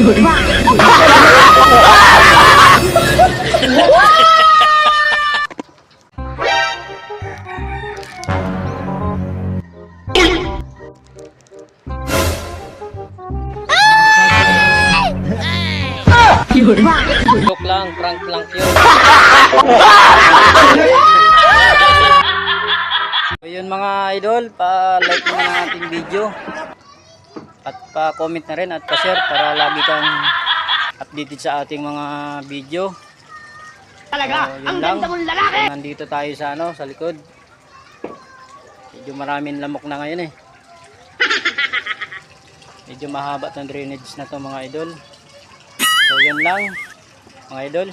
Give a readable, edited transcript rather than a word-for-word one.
Joke lang, prank lang yun. So yun mga idol, pa-like naman ang ating video at pa-comment na rin at pa-share para lagi kang updated sa ating mga video. Talaga, yun ang lang. ganda mong lalaki. So, nandito tayo sa likod. Medyo maraming lamok na ngayon eh. Medyo mahaba itong drainage na to mga idol. So yun lang mga idol.